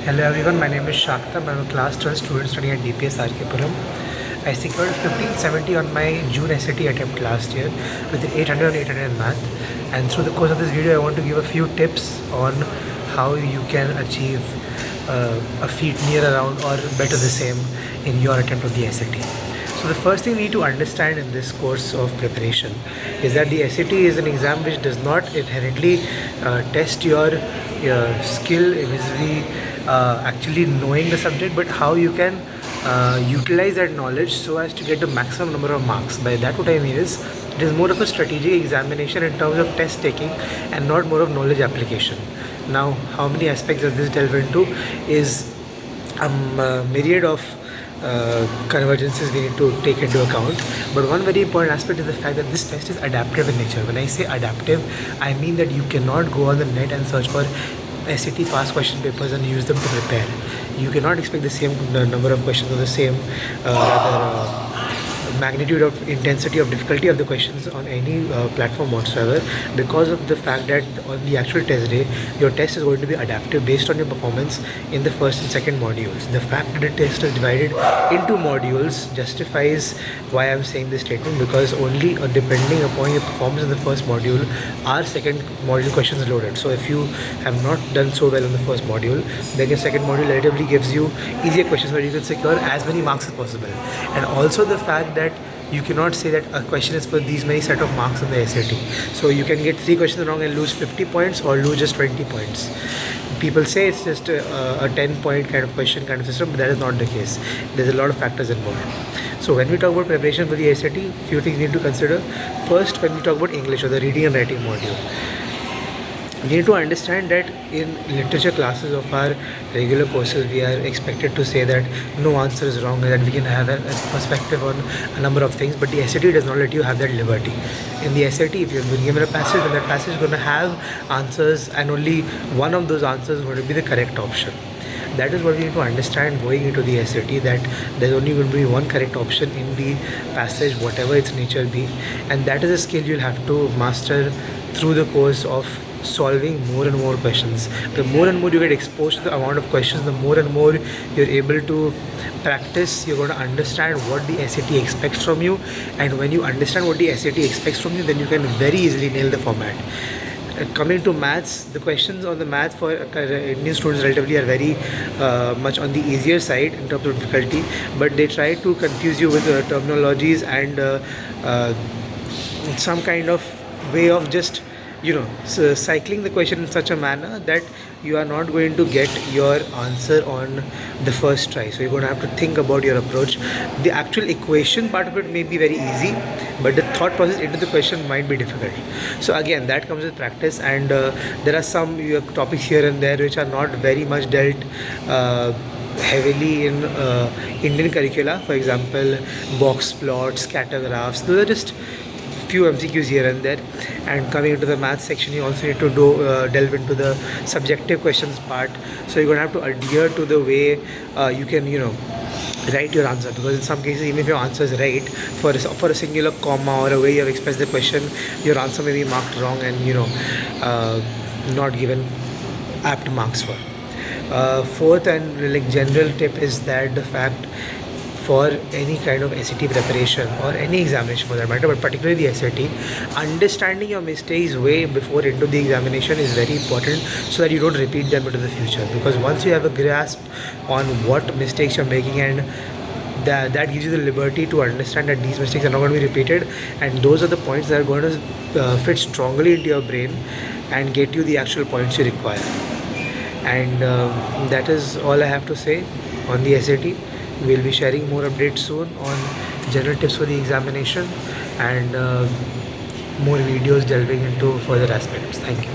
Hello everyone, my name is Shakta. I'm a class 12 student studying at DPS RK I secured 1570 on my June SAT attempt last year with 800 and 800 in math. And through the course of this video, I want to give a few tips on how you can achieve a feat near around or better the same in your attempt of the SAT. So the first thing we need to understand in this course of preparation is that the SAT is an exam which does not inherently test your skill vis-a-vis actually knowing the subject, but how you can utilize that knowledge so as to get the maximum number of marks. By that what I mean is, it is more of a strategic examination in terms of test taking and not more of knowledge application. Now, how many aspects does this delve into is a myriad of convergences we need to take into account, but one very important aspect is the fact that this test is adaptive in nature. When I say adaptive, I mean that you cannot go on the net and search for SAT past question papers and use them to prepare. You cannot expect the same number of questions or the same magnitude of intensity of difficulty of the questions on any platform whatsoever, because of the fact that on the actual test day your test is going to be adaptive based on your performance in the first and second modules. The fact that the test is divided into modules justifies why I'm saying this statement, because only depending upon your performance in the first module are second module questions loaded. So if you have not done so well in the first module, then your second module relatively gives you easier questions where you can secure as many marks as possible. And also the fact that you cannot say that a question is for these many set of marks in the SAT. So you can get 3 questions wrong and lose 50 points or lose just 20 points. People say it's just a 10-point kind of question kind of system, but that is not the case. There's a lot of factors involved. So when we talk about preparation for the SAT, few things we need to consider. First, when we talk about English or the reading and writing module, we need to understand that in literature classes of our regular courses, we are expected to say that no answer is wrong and that we can have a perspective on a number of things, but the SAT does not let you have that liberty. In the SAT, if you're being given a passage, then that passage is going to have answers and only one of those answers is going to be the correct option. That is what we need to understand going into the SAT, that there's only going to be one correct option in the passage, whatever its nature be, and that is a skill you'll have to master through the course of solving more and more questions. The more and more you get exposed to the amount of questions, the more and more you're able to practice. You're going to understand what the SAT expects from you, and when you understand what the SAT expects from you, then you can very easily nail the format. Coming to maths, the questions on the math for Indian students relatively are very much on the easier side in terms of difficulty, but they try to confuse you with terminologies and some kind of way of just cycling the question in such a manner that you are not going to get your answer on the first try. So you're going to have to think about your approach. The actual equation part of it may be very easy, but the thought process into the question might be difficult. So again, that comes with practice, and there are some topics here and there which are not very much dealt heavily in Indian curricula. For example, box plots, scatter graphs, those are just few MCQs here and there. And coming into the math section, you also need to delve into the subjective questions part. So you're going to have to adhere to the way you can write your answer, because in some cases, even if your answer is right, for a singular comma or a way you have expressed the question, your answer may be marked wrong and not given apt marks for. Fourth and general tip is that the fact, for any kind of SAT preparation or any examination for that matter, but particularly the SAT, understanding your mistakes way before into the examination is very important, so that you don't repeat them into the future. Because once you have a grasp on what mistakes you're making, and that gives you the liberty to understand that these mistakes are not going to be repeated, and those are the points that are going to fit strongly into your brain and get you the actual points you require. And that is all I have to say on the SAT. We'll be sharing more updates soon on general tips for the examination and more videos delving into further aspects. Thank you.